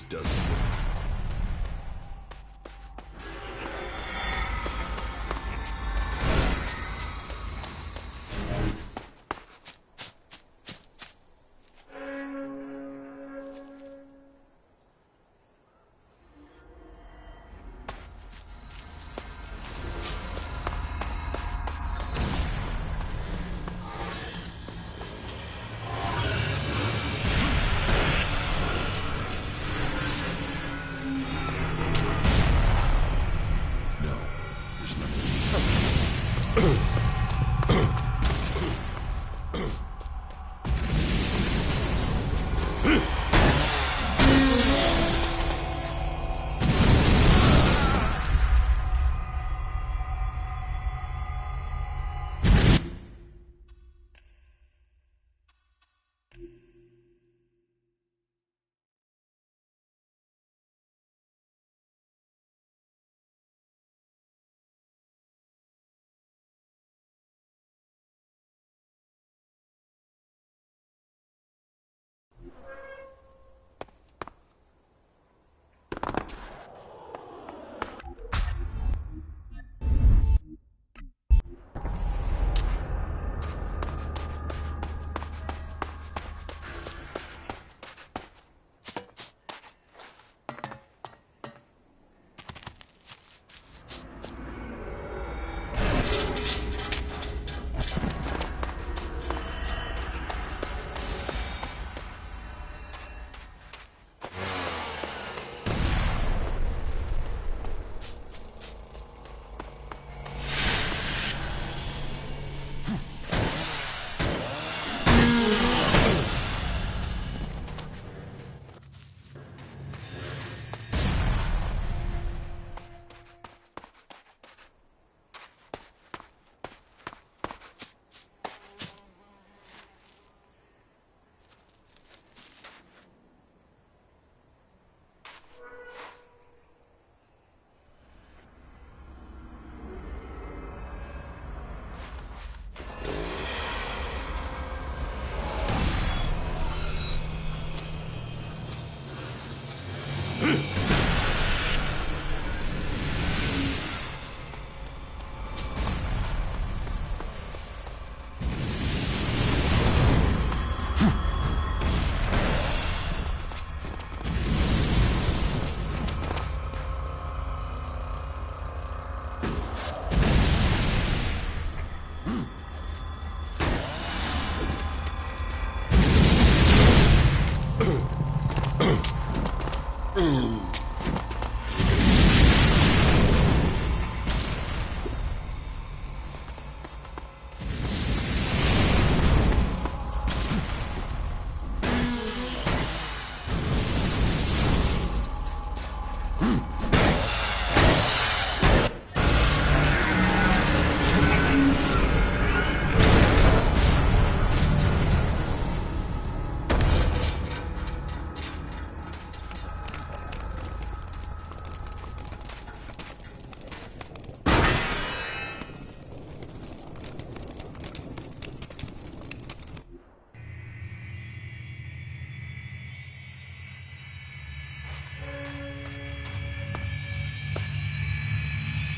doesn't work.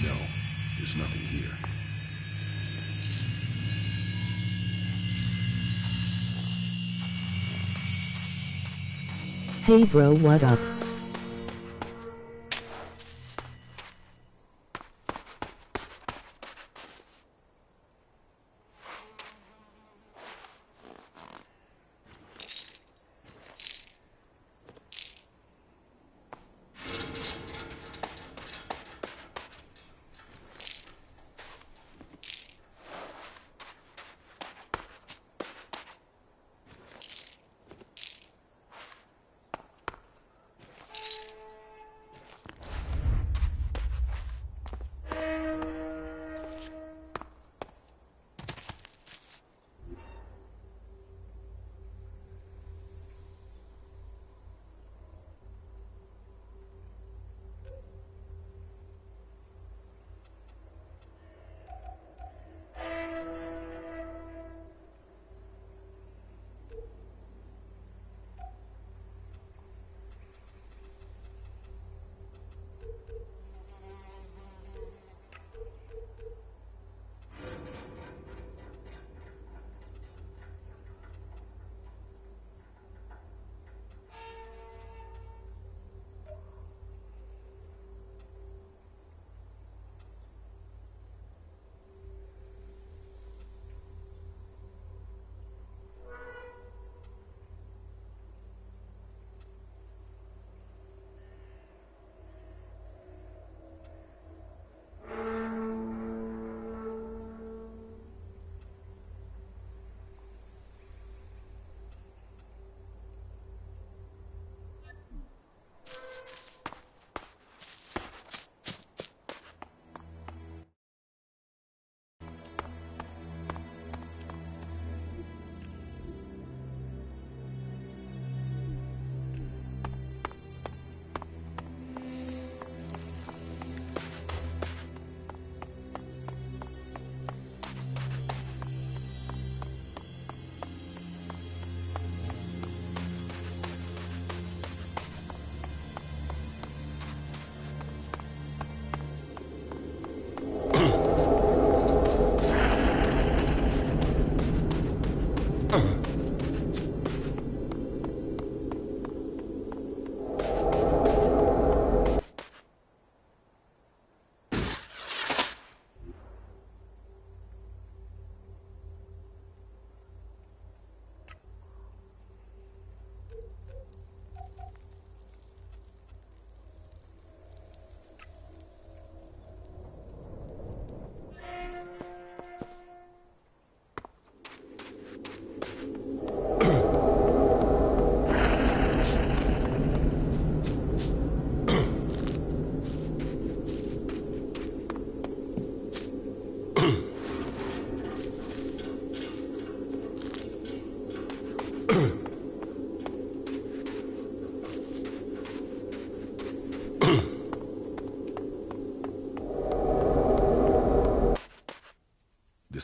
No, there's nothing here. Hey bro, what up?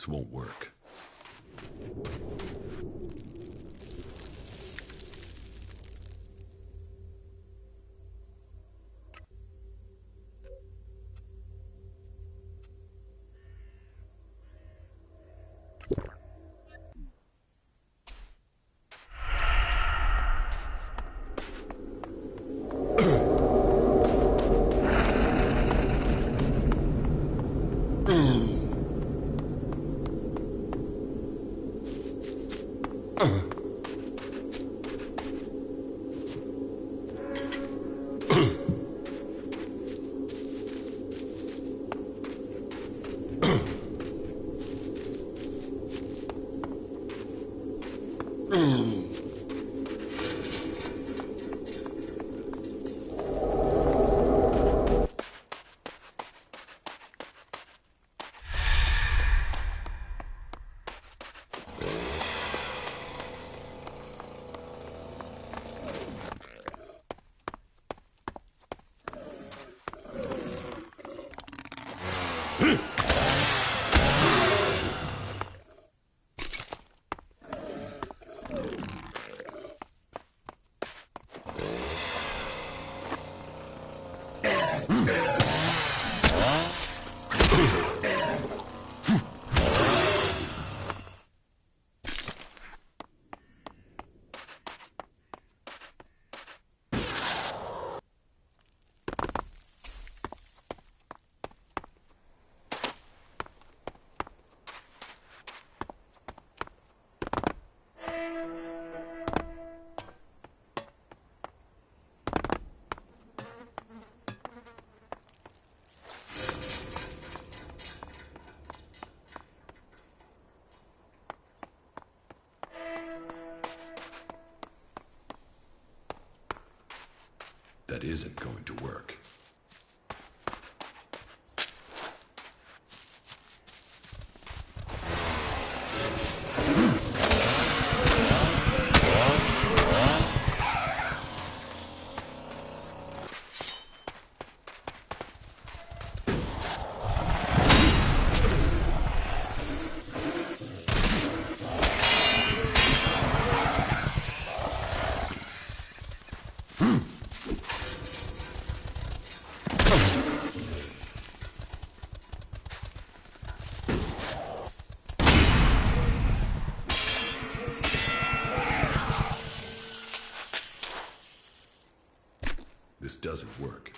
This won't work. That isn't going to work. This doesn't work.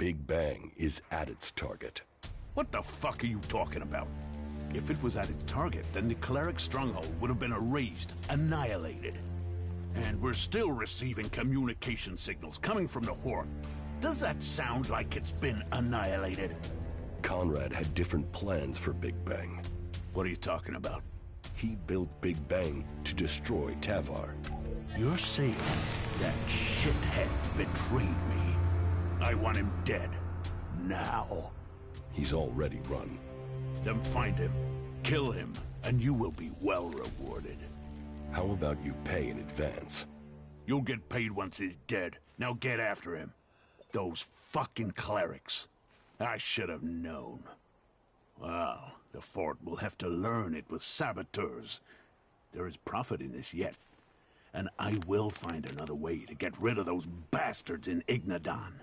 Big Bang is at its target. What the fuck are you talking about? If it was at its target, then the cleric stronghold would have been erased, annihilated. And we're still receiving communication signals coming from the Horde. Does that sound like it's been annihilated? Conrad had different plans for Big Bang. What are you talking about? He built Big Bang to destroy Tavar. You're saying that shithead betrayed me? I want him dead. Now. He's already run. Then find him, kill him, and you will be well rewarded. How about you pay in advance? You'll get paid once he's dead. Now get after him. Those fucking clerics. I should have known. Well, the fort will have to learn it with saboteurs. There is profit in this yet. And I will find another way to get rid of those bastards in Ignadon.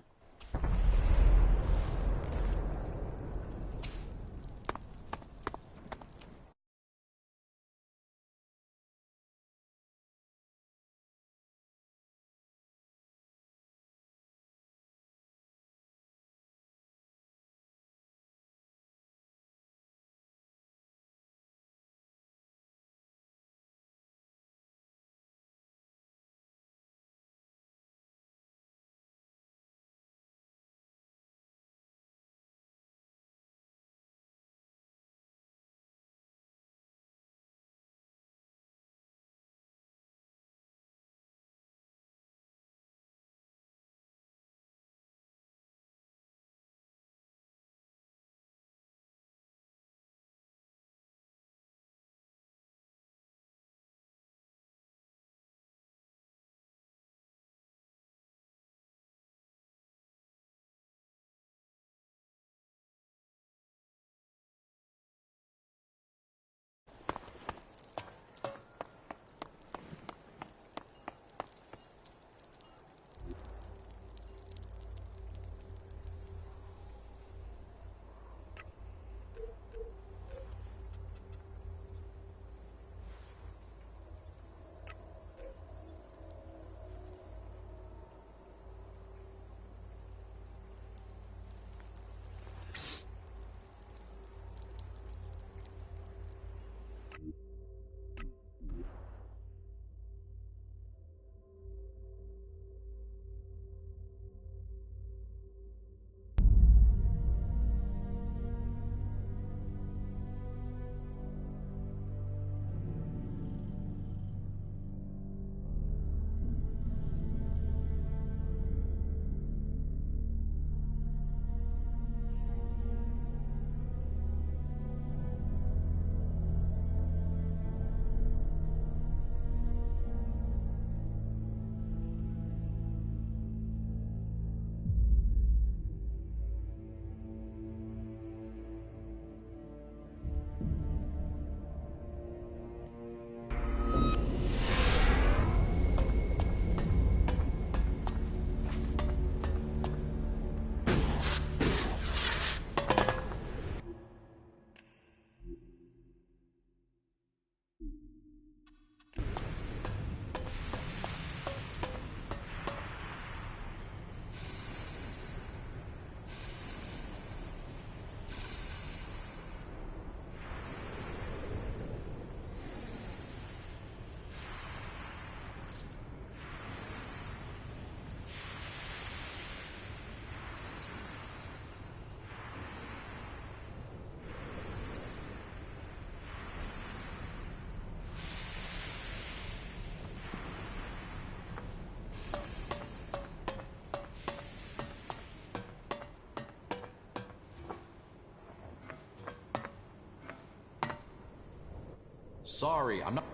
Sorry, I'm not...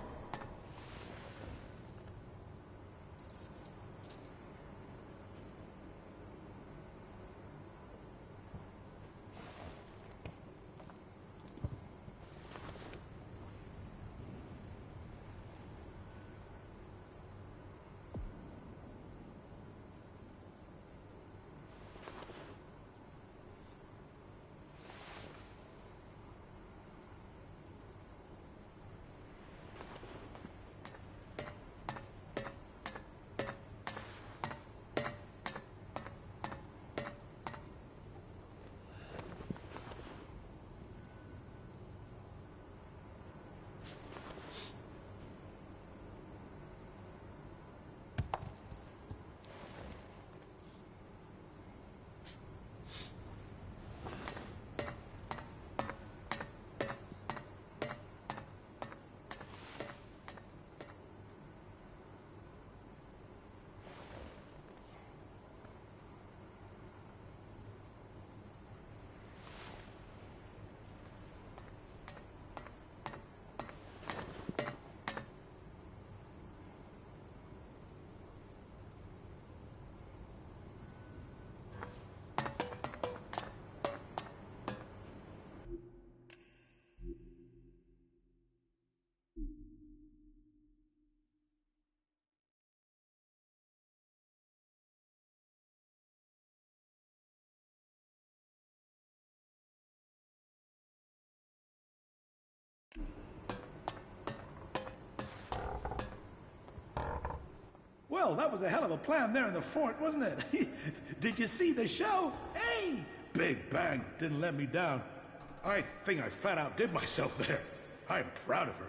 Well, that was a hell of a plan there in the fort, wasn't it? Did you see the show? Hey! Big Bang didn't let me down. I think I flat out did myself there. I'm proud of her.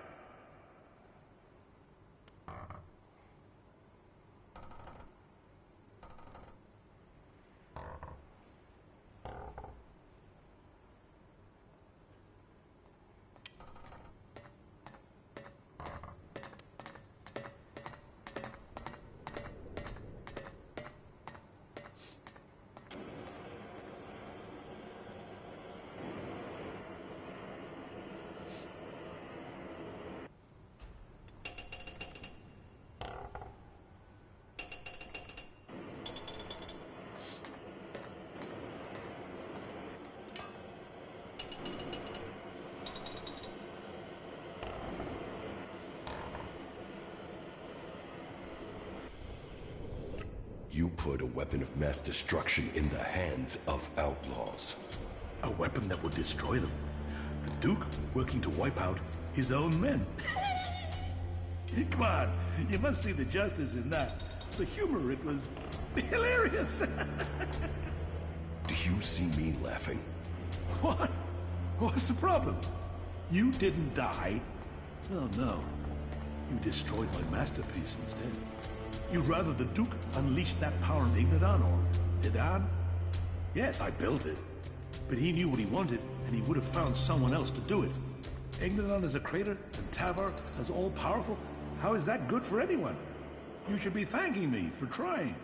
You put a weapon of mass destruction in the hands of outlaws. A weapon that will destroy them. The Duke working to wipe out his own men. Come on, you must see the justice in that. The humor, it was hilarious. Do you see me laughing? What? What's the problem? You didn't die? Oh no, you destroyed my masterpiece instead. You'd rather the Duke unleashed that power on Ignadan or Idan? Yes, I built it. But he knew what he wanted, and he would have found someone else to do it. Ignadan is a crater, and Tavar is all-powerful. How is that good for anyone? You should be thanking me for trying.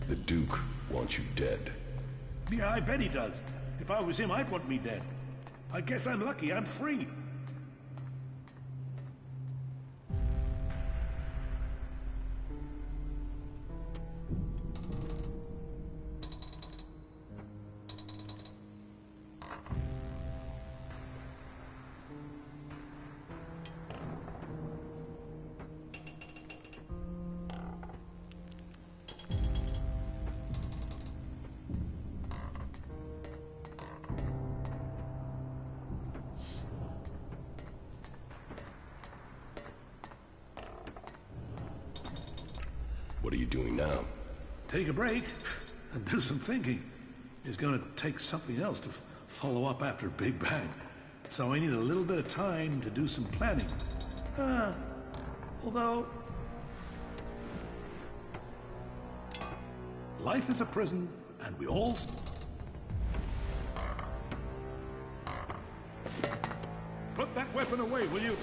The Duke wants you dead. Yeah, I bet he does. If I was him, I'd want me dead. I guess I'm lucky. I'm free. What are you doing now? Take a break and do some thinking. It's gonna take something else to follow up after Big Bang. So I need a little bit of time to do some planning. Although... life is a prison, and we all... Put that weapon away, will you?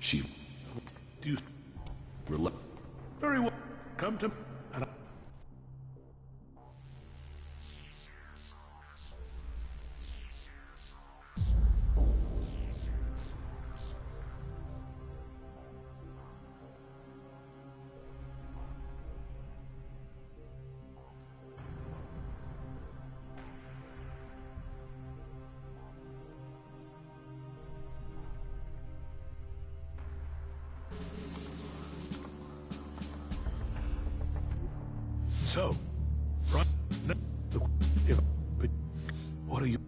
She... Do you... Rel... Very well. Come to... and I... So, right now, if, what are you?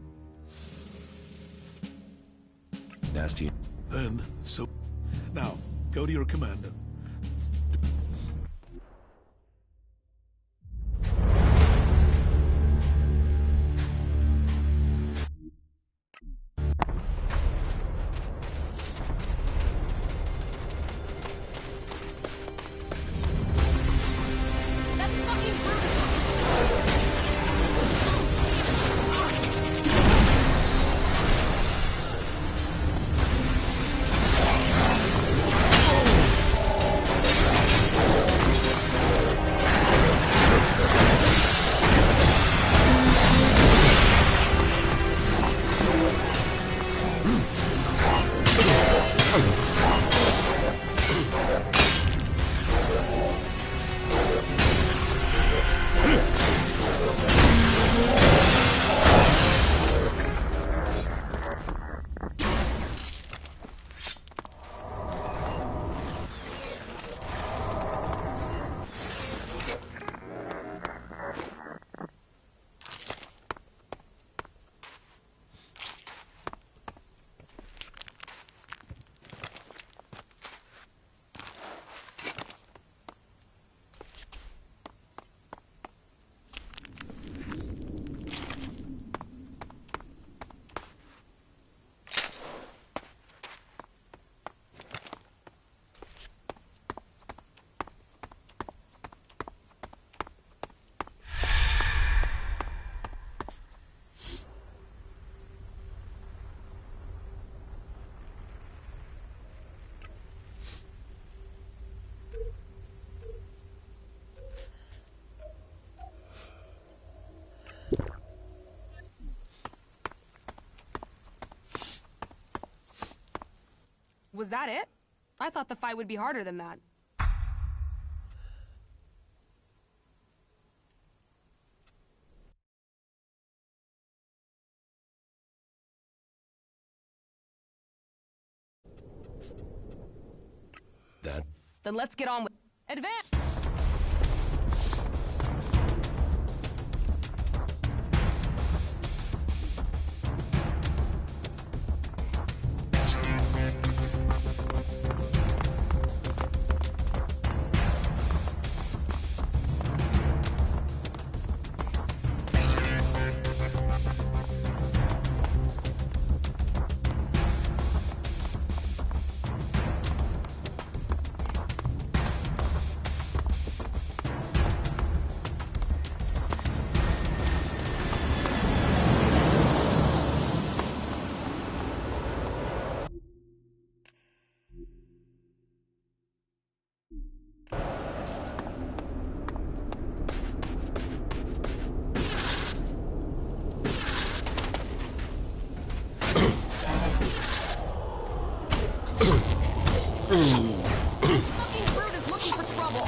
Nasty. Then, so, now, go to your commander. Was that it? I thought the fight would be harder than that. That. Then let's get on with advance. Fucking brute is looking for trouble.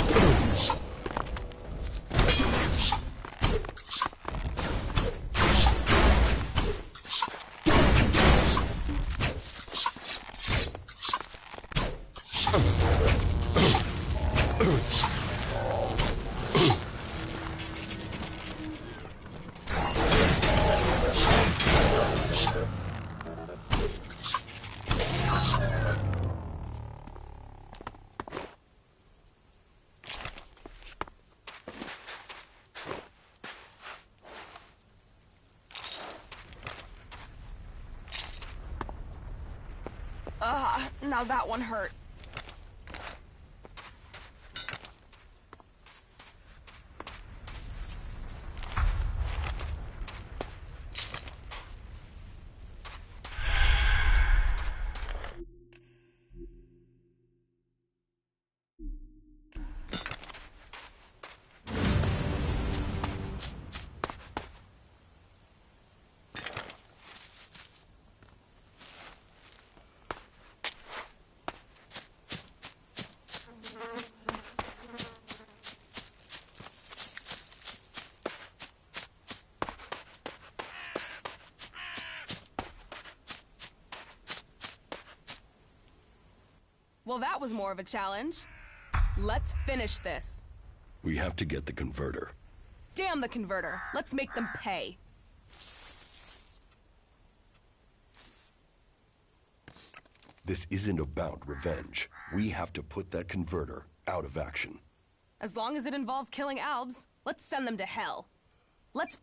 Now that one hurt. Well, that was more of a challenge. Let's finish this. We have to get the converter. Damn the converter. Let's make them pay. This isn't about revenge. We have to put that converter out of action. As long as it involves killing Albs, let's send them to hell. Let's...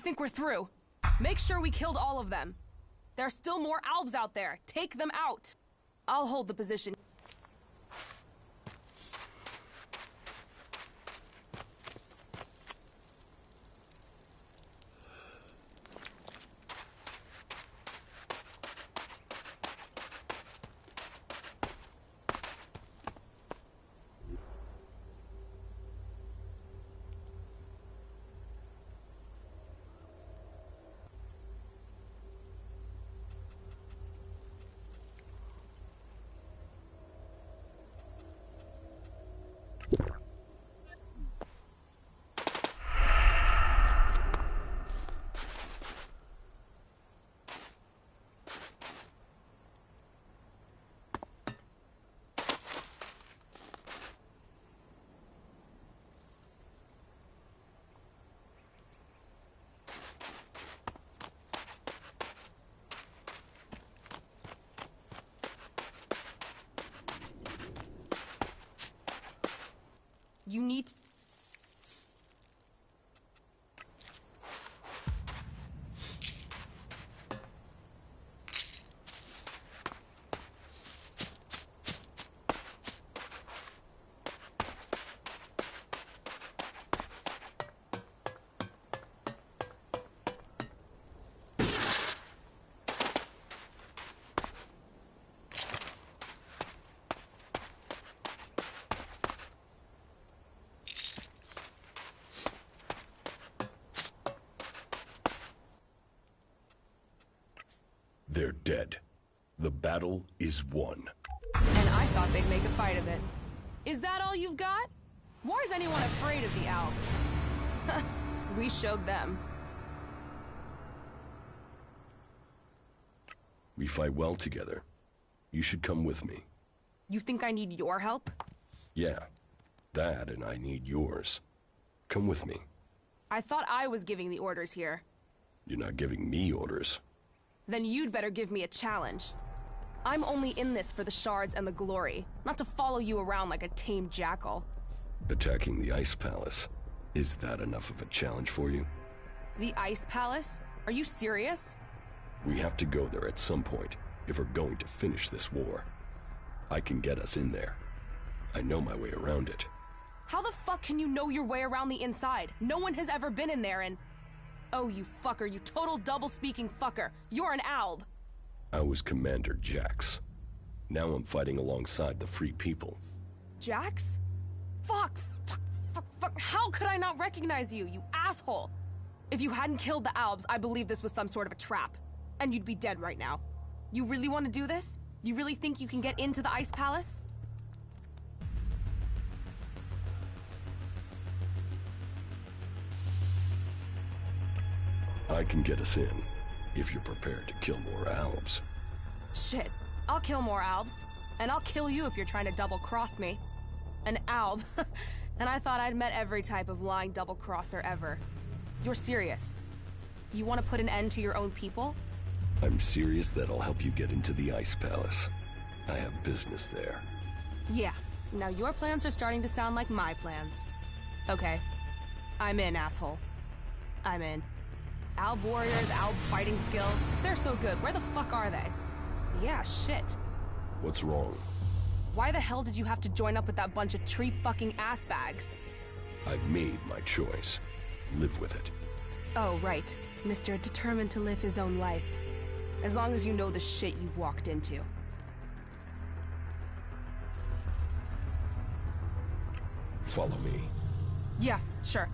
I think we're through. Make sure we killed all of them. There are still more Albs out there. Take them out. I'll hold the position. You need to... They're dead. The battle is won. And I thought they'd make a fight of it. Is that all you've got? Why is anyone afraid of the Alps? We showed them. We fight well together. You should come with me. You think I need your help? Yeah, that and I need yours. Come with me. I thought I was giving the orders here. You're not giving me orders. Then you'd better give me a challenge. I'm only in this for the shards and the glory, not to follow you around like a tame jackal. Attacking the Ice Palace. Is that enough of a challenge for you? The Ice Palace? Are you serious? We have to go there at some point if we're going to finish this war. I can get us in there. I know my way around it. How the fuck can you know your way around the inside? No one has ever been in there and... Oh, you fucker, you total double-speaking fucker. You're an Alb. I was Commander Jax. Now I'm fighting alongside the Free People. Jax? Fuck. How could I not recognize you, you asshole? If you hadn't killed the Albs, I believe this was some sort of a trap. And you'd be dead right now. You really want to do this? You really think you can get into the Ice Palace? I can get us in, if you're prepared to kill more Albs. Shit, I'll kill more Albs. And I'll kill you if you're trying to double-cross me. An Alb. And I thought I'd met every type of lying double-crosser ever. You're serious? You want to put an end to your own people? I'm serious that I'll help you get into the Ice Palace. I have business there. Yeah. Now your plans are starting to sound like my plans. Okay. I'm in, asshole. I'm in. Alb warriors, Alb fighting skill. If they're so good, where the fuck are they? Yeah, shit. What's wrong? Why the hell did you have to join up with that bunch of tree fucking ass bags? I've made my choice. Live with it. Oh, right. Mr. Determined to live his own life. As long as you know the shit you've walked into. Follow me. Yeah, sure.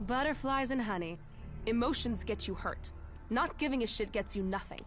Butterflies and honey. Emotions get you hurt. Not giving a shit gets you nothing.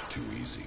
Too easy.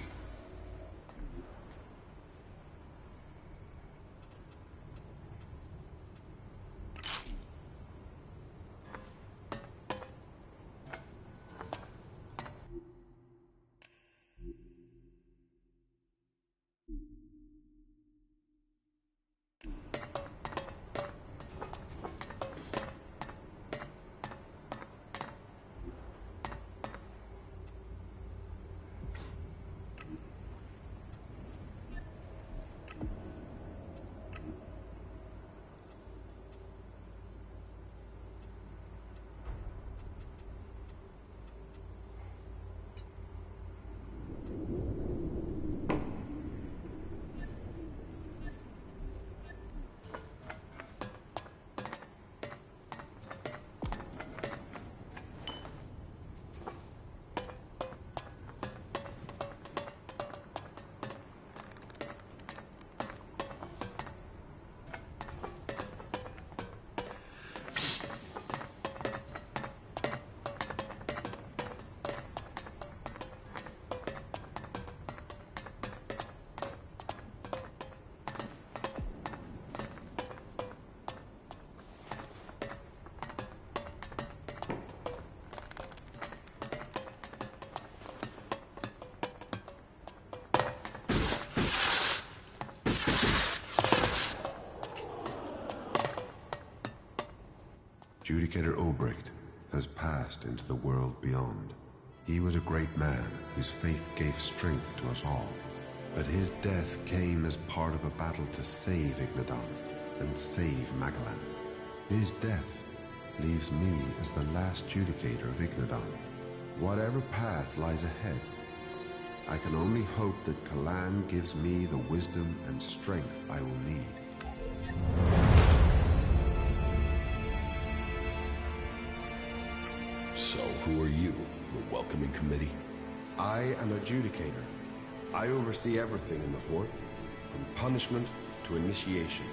Judicator Obrecht has passed into the world beyond. He was a great man whose faith gave strength to us all. But his death came as part of a battle to save Ignadan and save Magalan. His death leaves me as the last Judicator of Ignadan. Whatever path lies ahead, I can only hope that Kalan gives me the wisdom and strength I will need. So, who are you? The welcoming committee? I am a Judicator. I oversee everything in the Fort, from punishment to initiation.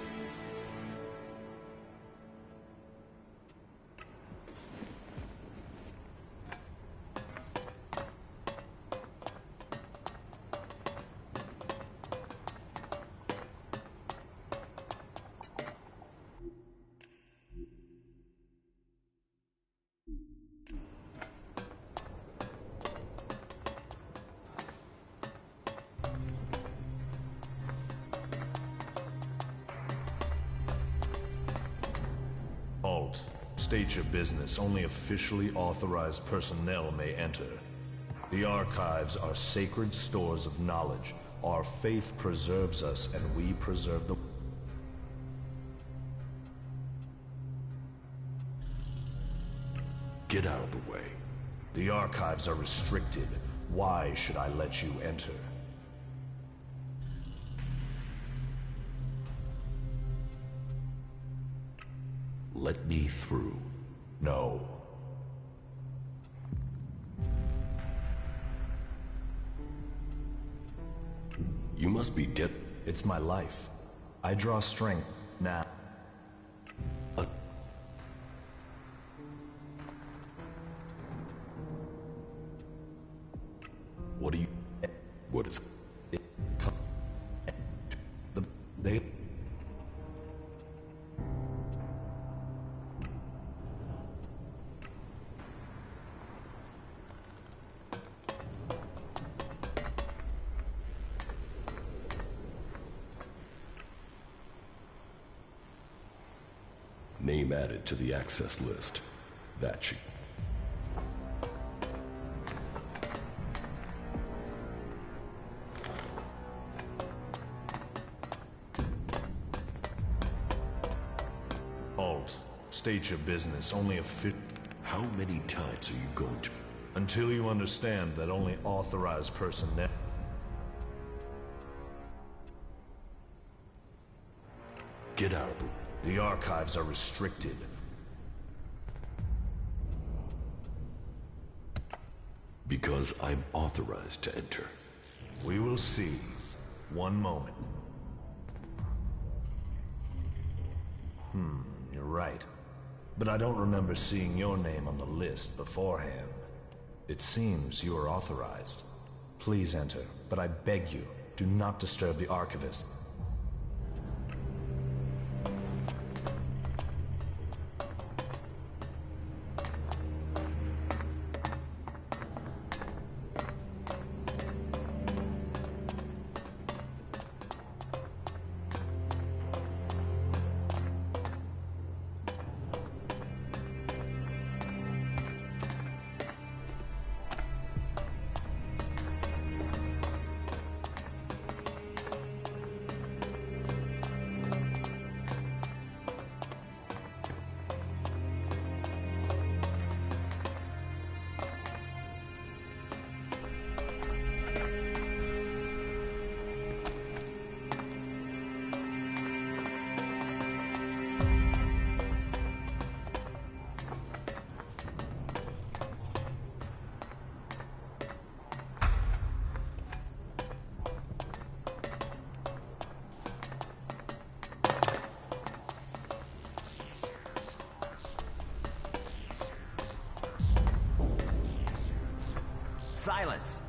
Halt. State your business. Only officially authorized personnel may enter. The archives are sacred stores of knowledge. Our faith preserves us, and we preserve the... Get out of the way. The archives are restricted. Why should I let you enter? Let me through. No. You must be dead. It's my life. I draw strength now. What do you... What is... They... Name added to the access list. That should... Halt. State your business. Only How many times are you going to... Until you understand that only authorized personnel... Get out of the... The archives are restricted. Because I'm authorized to enter. We will see. One moment. You're right. But I don't remember seeing your name on the list beforehand. It seems you are authorized. Please enter, but I beg you, do not disturb the archivist. Silence!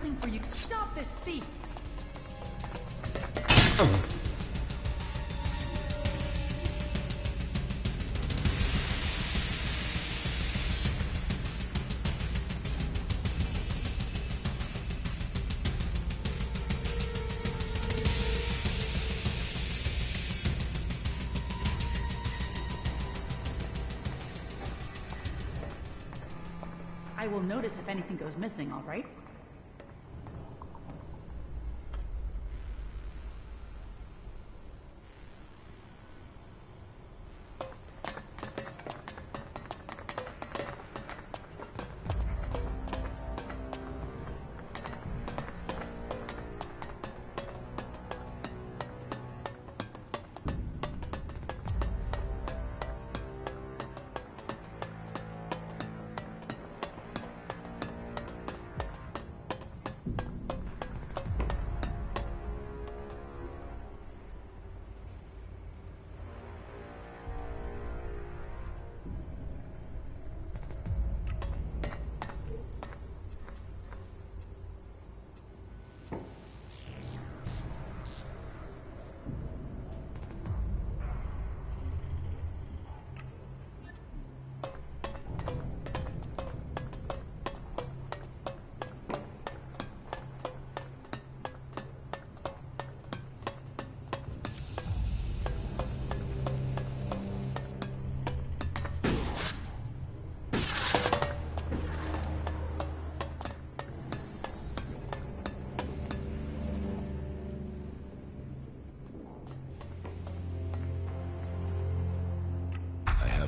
nothing for you. Stop this thief! I will notice if anything goes missing, all right?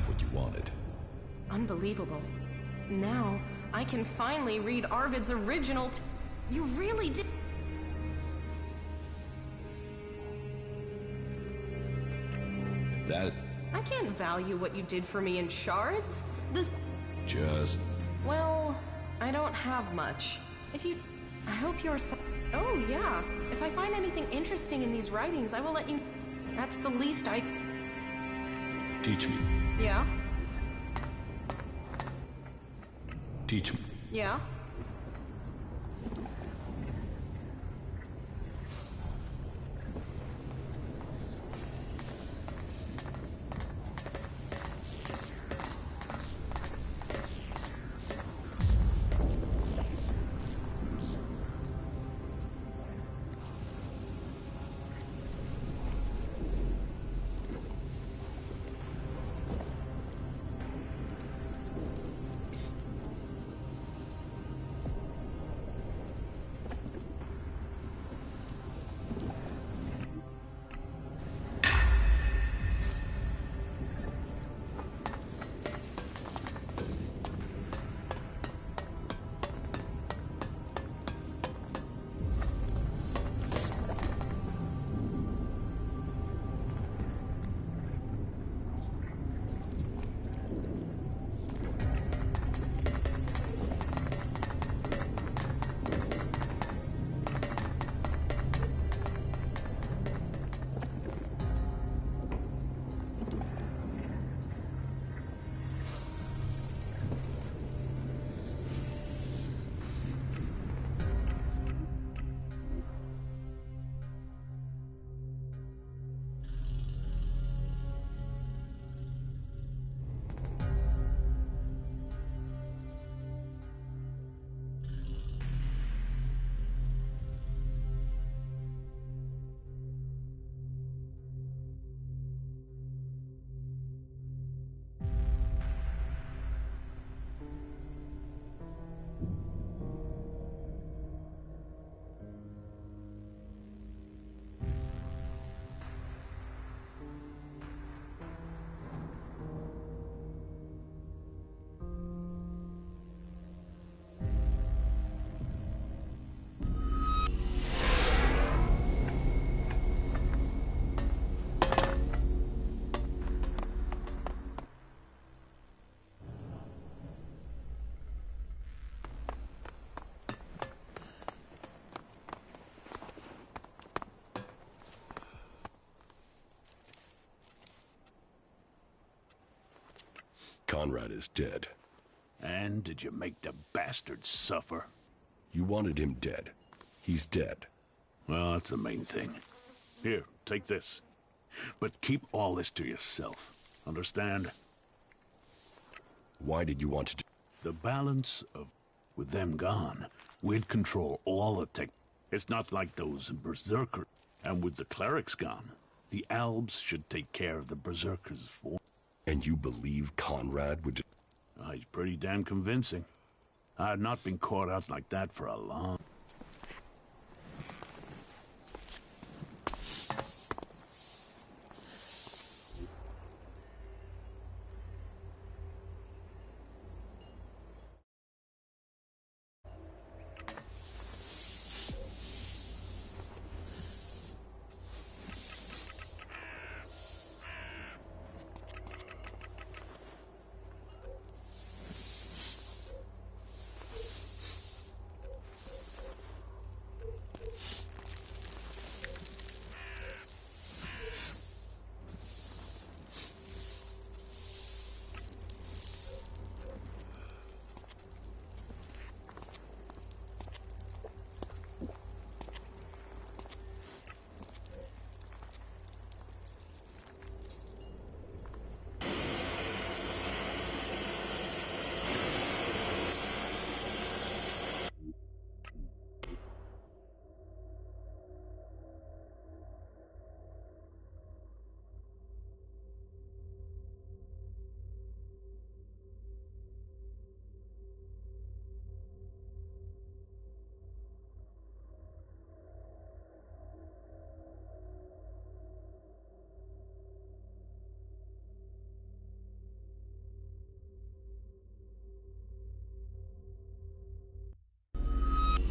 What you wanted. Unbelievable. Now, I can finally read Arvid's original You really did. That... I can't value what you did for me in shards. This... Just... Well, I don't have much. If you... I hope you're so... Oh, yeah. If I find anything interesting in these writings, I will let you... That's the least I... Teach me. Yeah? Teach me. Yeah? Conrad is dead. And did you make the bastard suffer? You wanted him dead. He's dead. Well, that's the main thing. Here, take this. But keep all this to yourself. Understand? Why did you want to do... The balance of... With them gone, we'd control all the tech. It's not like those berserkers. And with the clerics gone, the Albs should take care of the berserkers for... And you believe Conrad would... He's pretty damn convincing. I had not been caught out like that for a long...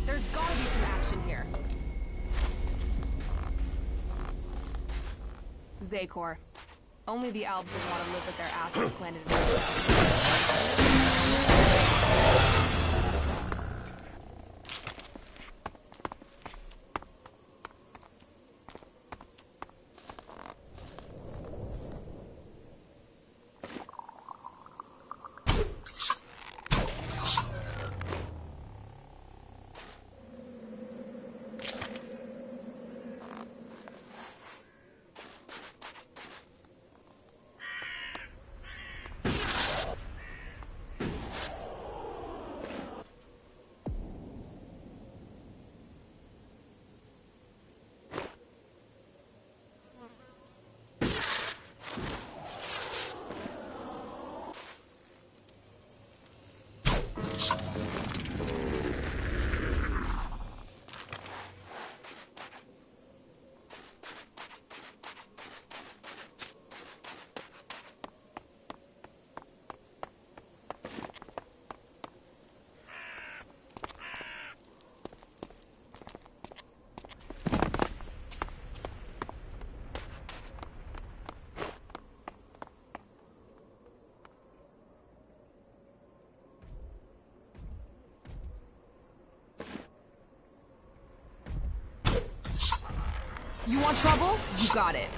There's gotta be some action here. Zakor. Only the Albs would want to live with their asses planted in the snow. You want trouble? You got it.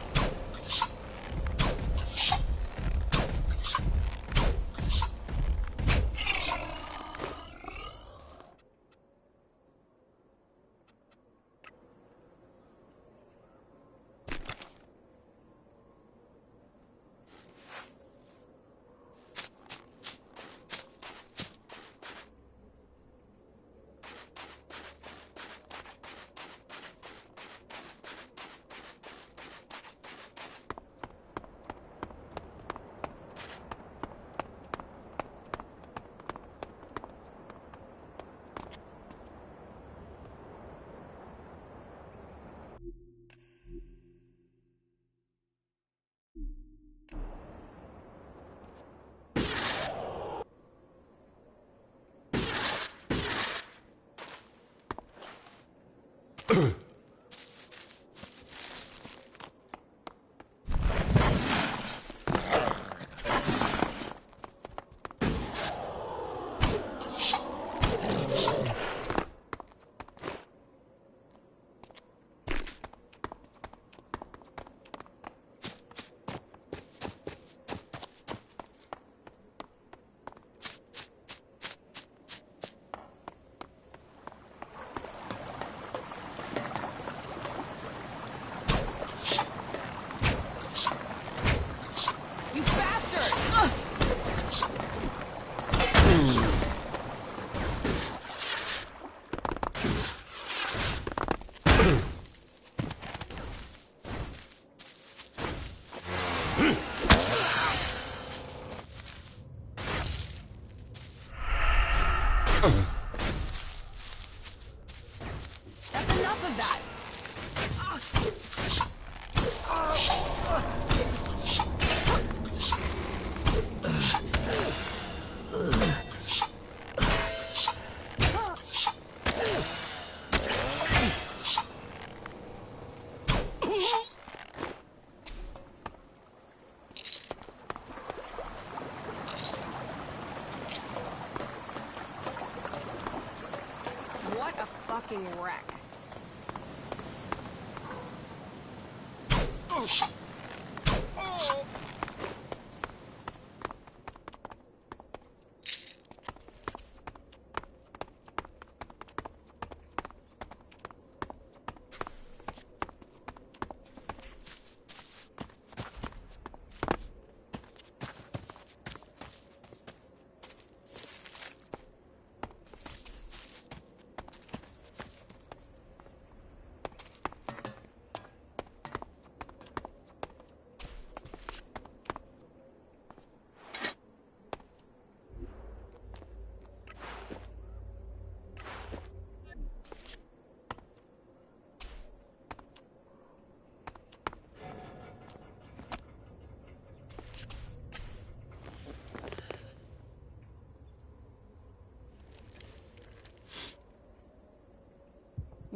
That's enough of that! What a fucking wreck.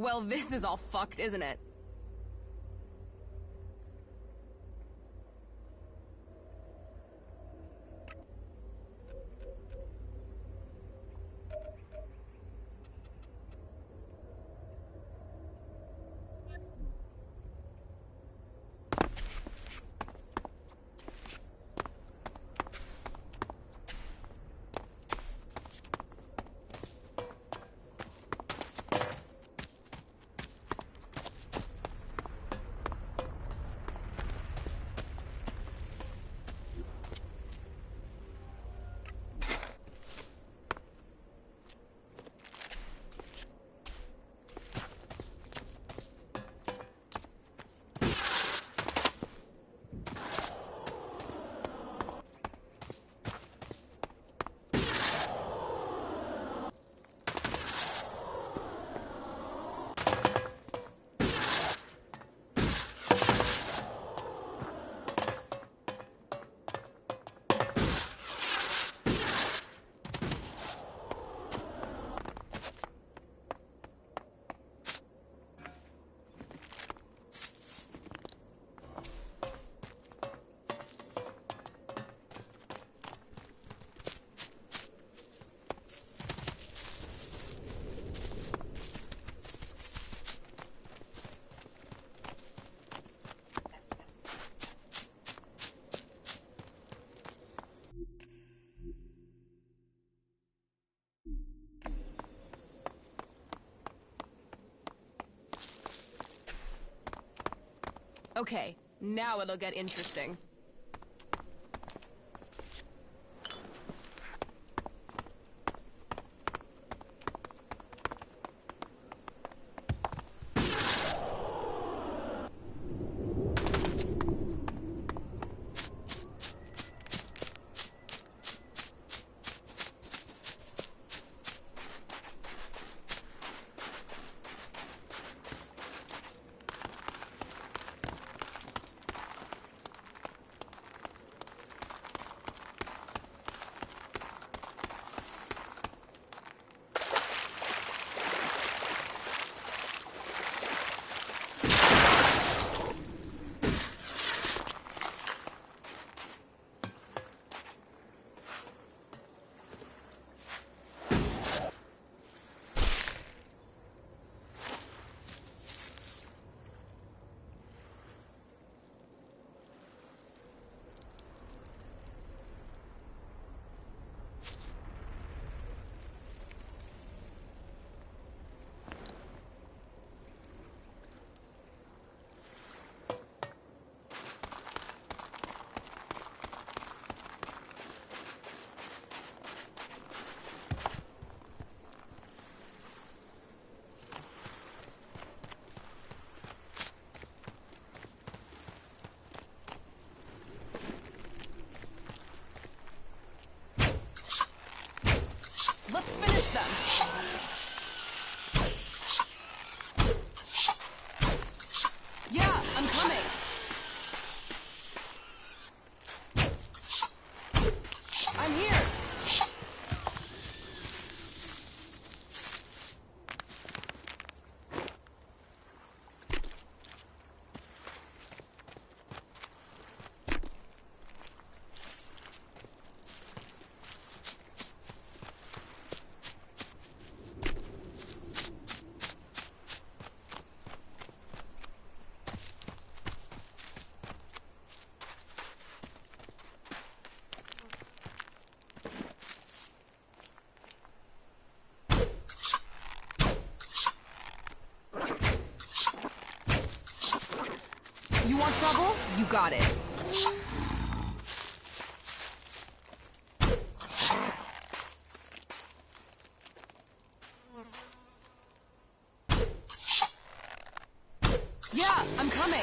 Well, this is all fucked, isn't it? Okay, now it'll get interesting. want trouble? You got it. Yeah, I'm coming.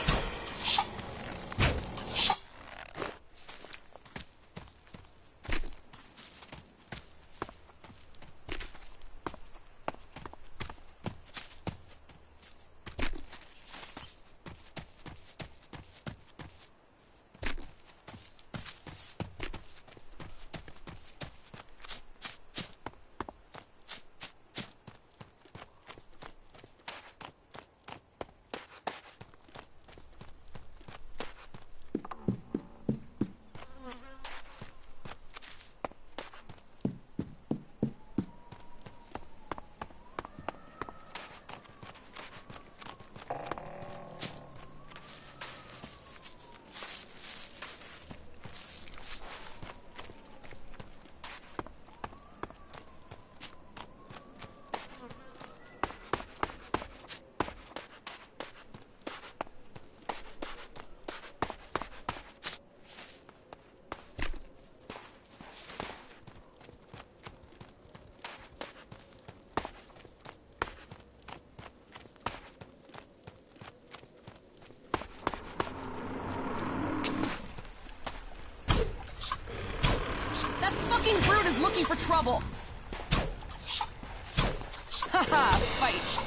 Fucking brute is looking for trouble. Haha, fight.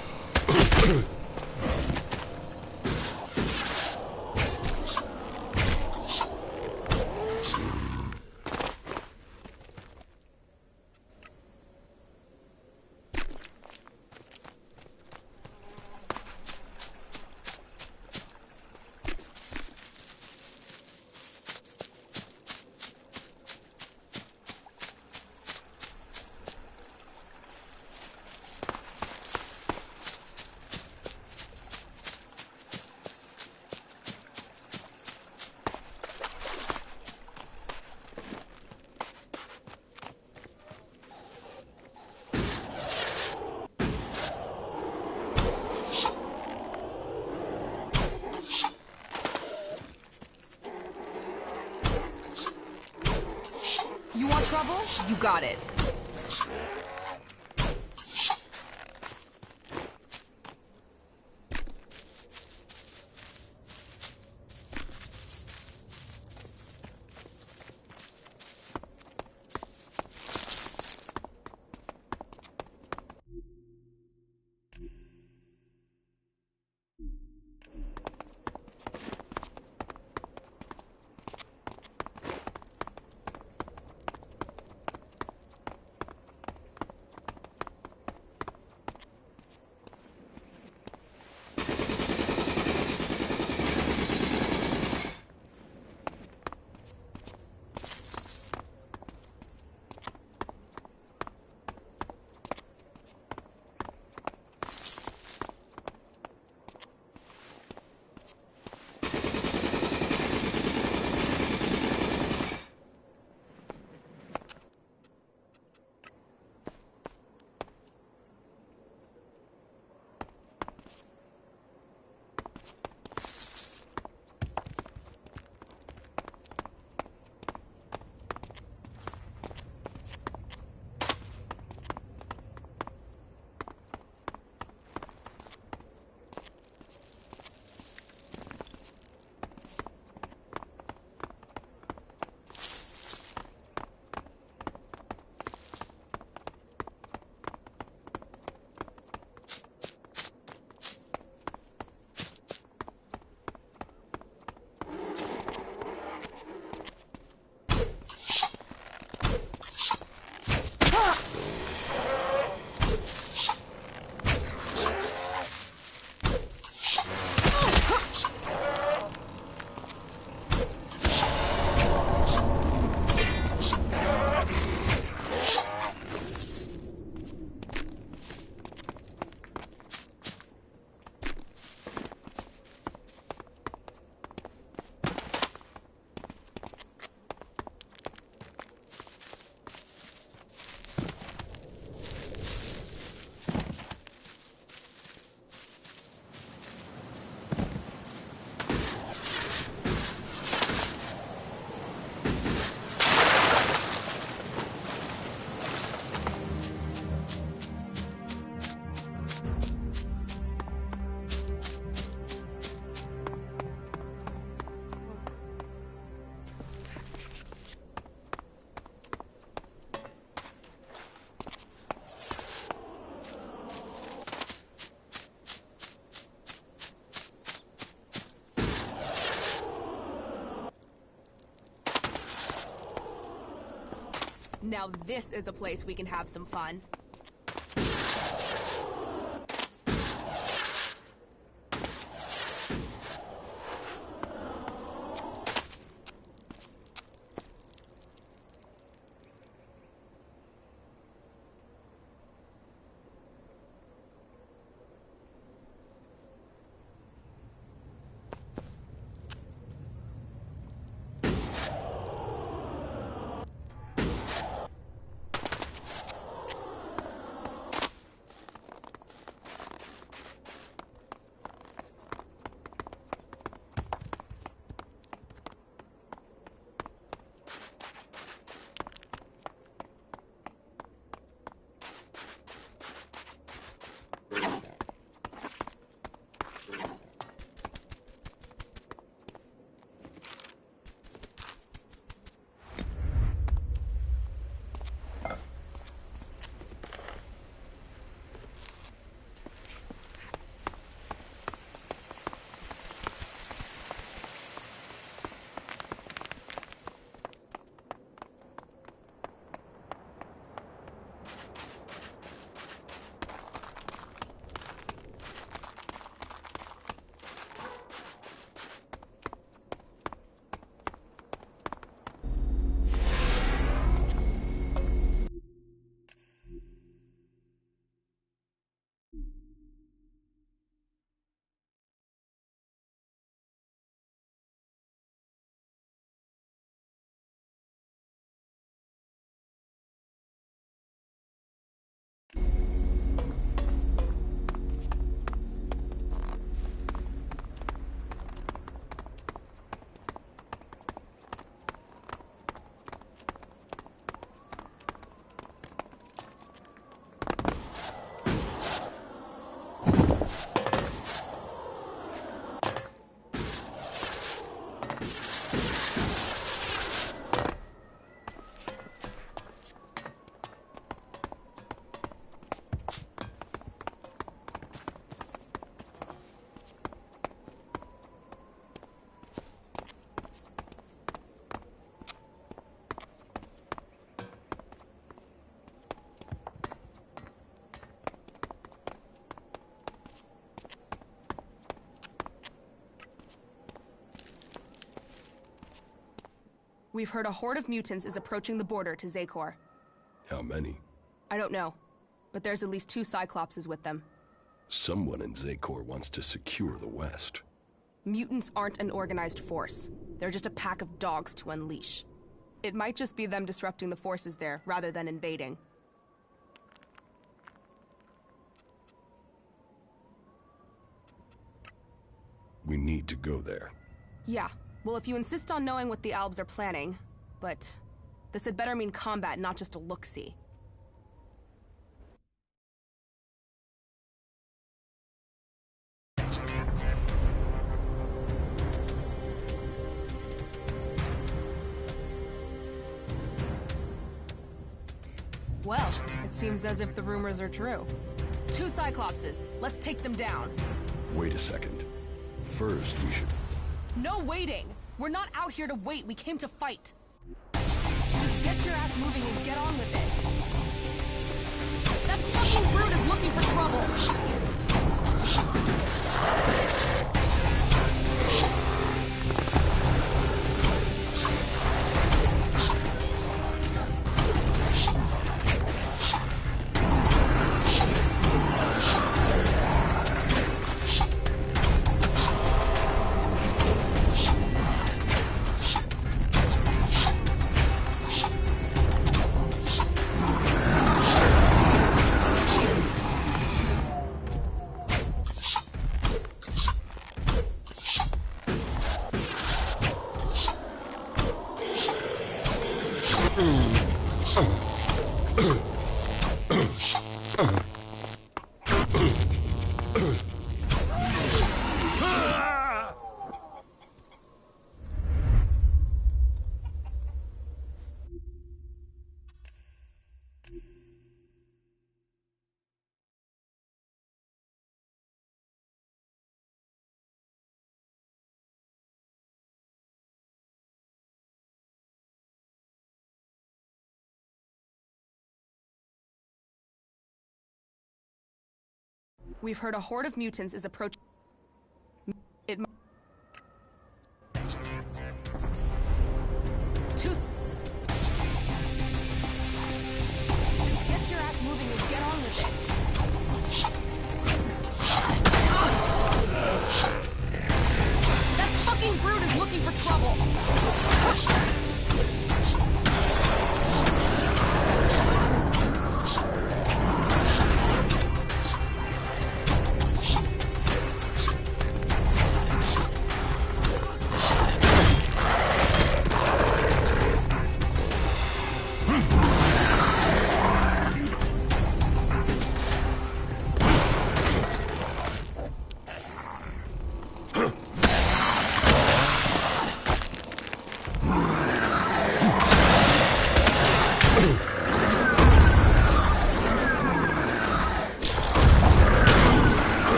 You want trouble? You got it. Now this is a place we can have some fun. We've heard a horde of mutants is approaching the border to Zakor. How many? I don't know, but there's at least 2 Cyclopses with them. Someone in Zakor wants to secure the West. Mutants aren't an organized force. They're just a pack of dogs to unleash. It might just be them disrupting the forces there, rather than invading. We need to go there. Yeah. Well, if you insist on knowing what the Albs are planning, but this had better mean combat, not just a look-see. Well, it seems as if the rumors are true. 2 Cyclopses. Let's take them down. Wait a second. First, we should... No waiting! We're not out here to wait, we came to fight. Just get your ass moving and get on with it. That fucking brute is looking for trouble! We've heard a horde of mutants is approaching. It. Just get your ass moving and get on with it. That fucking brute is looking for trouble.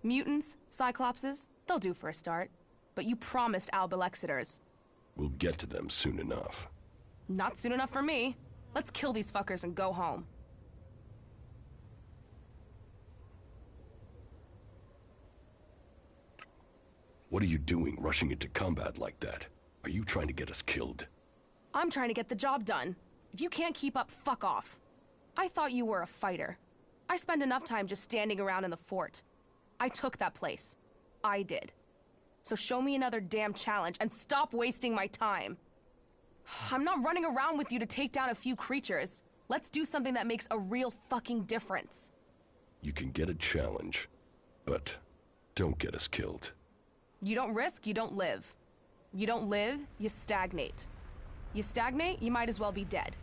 Mutants, Cyclopses, they'll do for a start. But you promised Albelexiters. We'll get to them soon enough. Not soon enough for me. Let's kill these fuckers and go home. What are you doing rushing into combat like that? Are you trying to get us killed? I'm trying to get the job done. If you can't keep up, fuck off. I thought you were a fighter. I spend enough time just standing around in the fort. I took that place. I did. So show me another damn challenge and stop wasting my time. I'm not running around with you to take down a few creatures. Let's do something that makes a real fucking difference. You can get a challenge, but don't get us killed. You don't risk, you don't live. You don't live, you stagnate. You stagnate, you might as well be dead.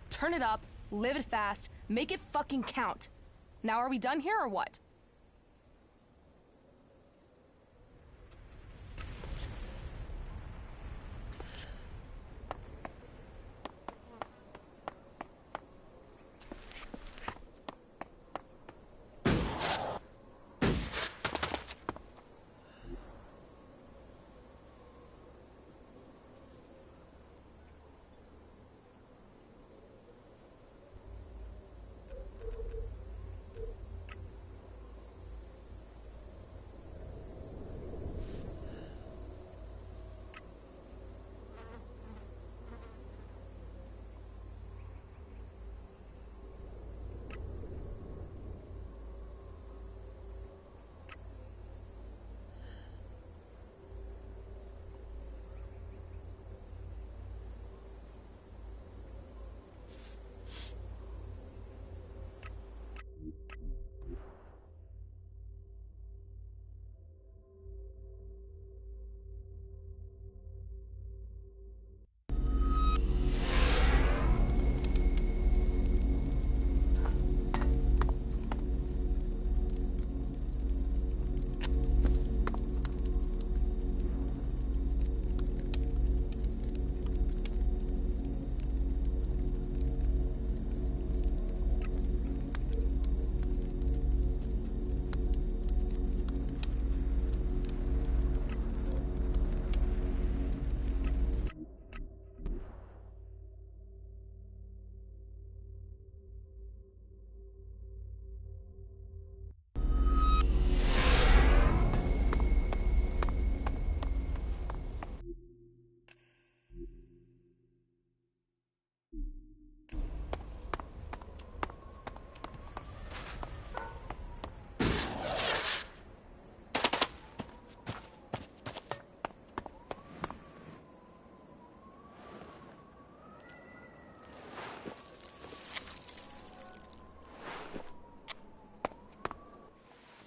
Turn it up, live it fast, make it fucking count. Now are we done here or what?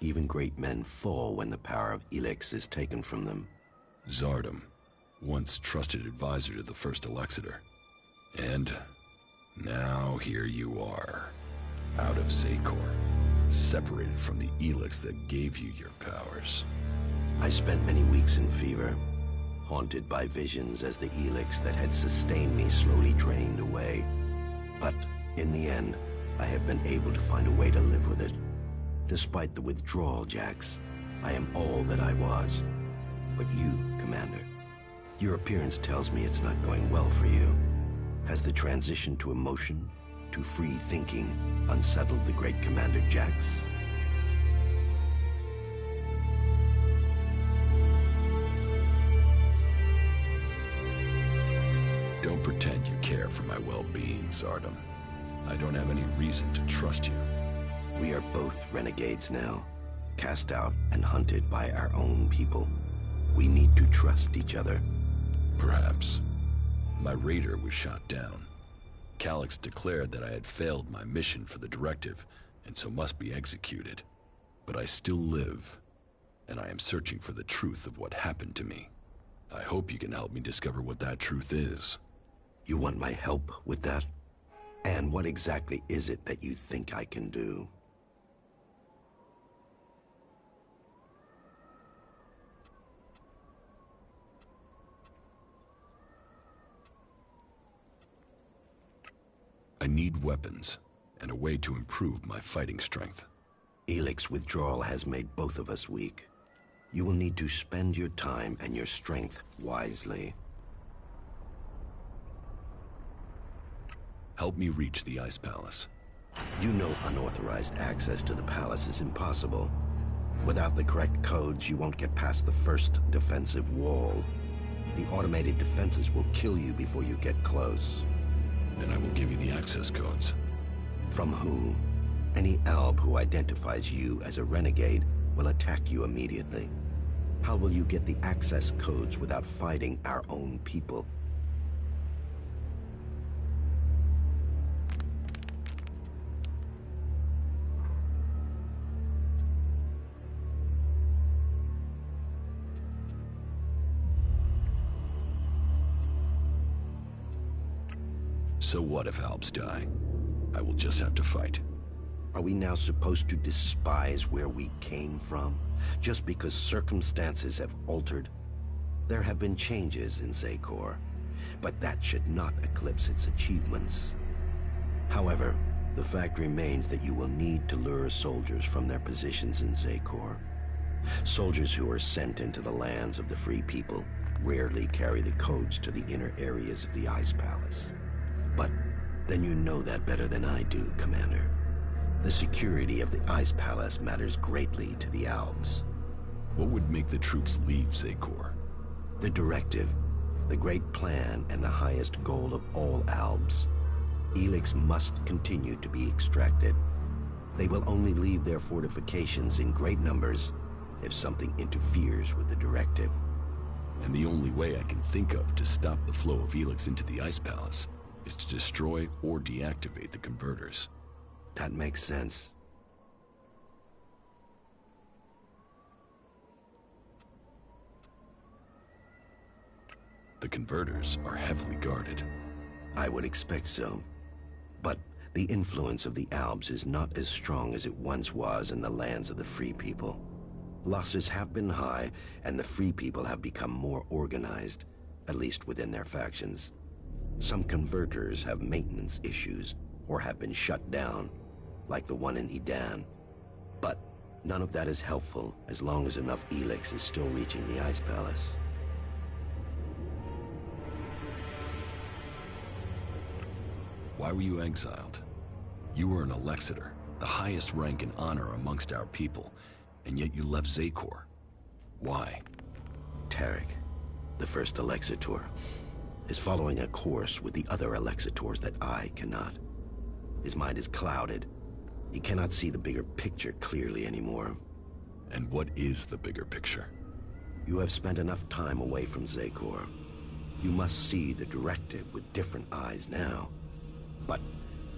Even great men fall when the power of Elex is taken from them. Zardom, once trusted advisor to the first Elexiter. And now here you are, out of Zakor, separated from the Elex that gave you your powers. I spent many weeks in fever, haunted by visions as the Elex that had sustained me slowly drained away. But in the end, I have been able to find a way to live with it. Despite the withdrawal, Jax, I am all that I was. But you, Commander, your appearance tells me it's not going well for you. Has the transition to emotion, to free thinking, unsettled the great Commander Jax? Don't pretend you care for my well-being, Zardom. I don't have any reason to trust you. We are both renegades now, cast out and hunted by our own people. We need to trust each other. Perhaps. My raider was shot down. Calyx declared that I had failed my mission for the directive, and so must be executed. But I still live, and I am searching for the truth of what happened to me. I hope you can help me discover what that truth is. You want my help with that? And what exactly is it that you think I can do? I need weapons, and a way to improve my fighting strength. Elex withdrawal has made both of us weak. You will need to spend your time and your strength wisely. Help me reach the Ice Palace. You know unauthorized access to the palace is impossible. Without the correct codes, you won't get past the first defensive wall. The automated defenses will kill you before you get close. Then I will give you the access codes. From who? Any alb who identifies you as a renegade will attack you immediately. How will you get the access codes without fighting our own people? So what if Albs die? I will just have to fight. Are we now supposed to despise where we came from, just because circumstances have altered? There have been changes in Zakor, but that should not eclipse its achievements. However, the fact remains that you will need to lure soldiers from their positions in Zakor. Soldiers who are sent into the lands of the free people rarely carry the codes to the inner areas of the Ice Palace. But then you know that better than I do, Commander. The security of the Ice Palace matters greatly to the Albs. What would make the troops leave Zakor? The directive, the great plan, and the highest goal of all Albs. Elex must continue to be extracted. They will only leave their fortifications in great numbers if something interferes with the directive. And the only way I can think of to stop the flow of Elex into the Ice Palace is to destroy or deactivate the converters. That makes sense. The converters are heavily guarded. I would expect so. But the influence of the Albs is not as strong as it once was in the lands of the Free People. Losses have been high, and the Free People have become more organized, at least within their factions. Some converters have maintenance issues, or have been shut down, like the one in Edan. But none of that is helpful as long as enough Elex is still reaching the Ice Palace. Why were you exiled? You were an Elexiter, the highest rank and honor amongst our people, and yet you left Zakor. Why? Tarek, the first Elexitor, is following a course with the other Elexitors that I cannot. His mind is clouded. He cannot see the bigger picture clearly anymore. And what is the bigger picture? You have spent enough time away from Zakor. You must see the directive with different eyes now. But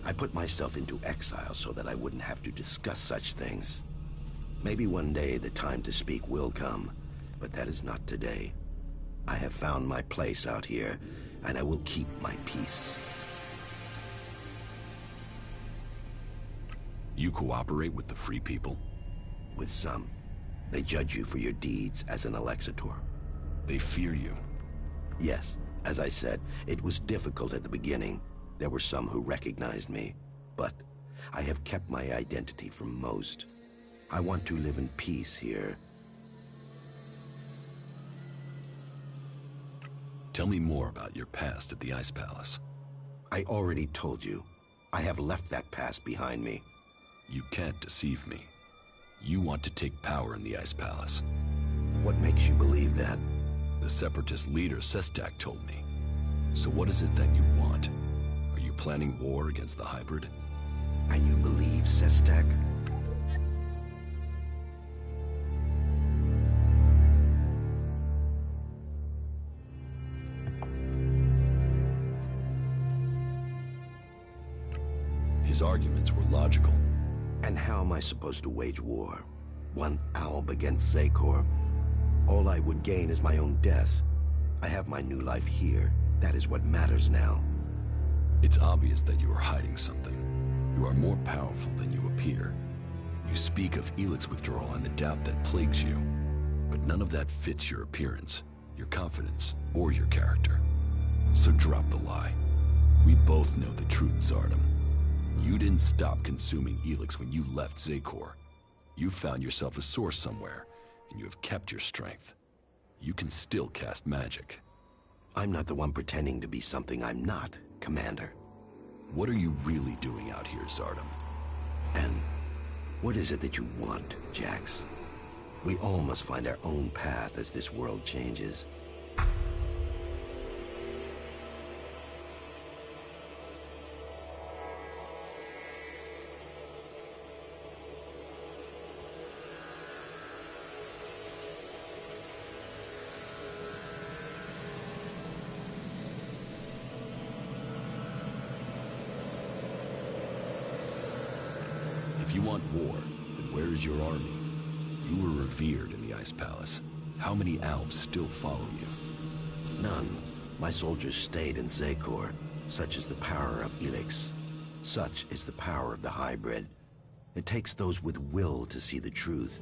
I put myself into exile so that I wouldn't have to discuss such things. Maybe one day the time to speak will come, but that is not today. I have found my place out here, and I will keep my peace. You cooperate with the Free People? With some. They judge you for your deeds as an Alexitor. They fear you? Yes. As I said, it was difficult at the beginning. There were some who recognized me, but I have kept my identity from most. I want to live in peace here. Tell me more about your past at the Ice Palace. I already told you. I have left that past behind me. You can't deceive me. You want to take power in the Ice Palace. What makes you believe that? The Separatist leader Sestak told me. So what is it that you want? Are you planning war against the hybrid? And you believe Sestak? His arguments were logical. And how am I supposed to wage war? One alb against Zakor? All I would gain is my own death. I have my new life here. That is what matters now. It's obvious that you are hiding something. You are more powerful than you appear. You speak of Elex withdrawal and the doubt that plagues you. But none of that fits your appearance, your confidence, or your character. So drop the lie. We both know the truth, Zardom. You didn't stop consuming Elex when you left Zakor. You found yourself a source somewhere, and you have kept your strength. You can still cast magic. I'm not the one pretending to be something I'm not, Commander. What are you really doing out here, Zardom? And what is it that you want, Jax? We all must find our own path as this world changes. If you want war, then where is your army? You were revered in the Ice Palace. How many Albs still follow you? None. My soldiers stayed in Zakor. Such is the power of Elex. Such is the power of the hybrid. It takes those with will to see the truth.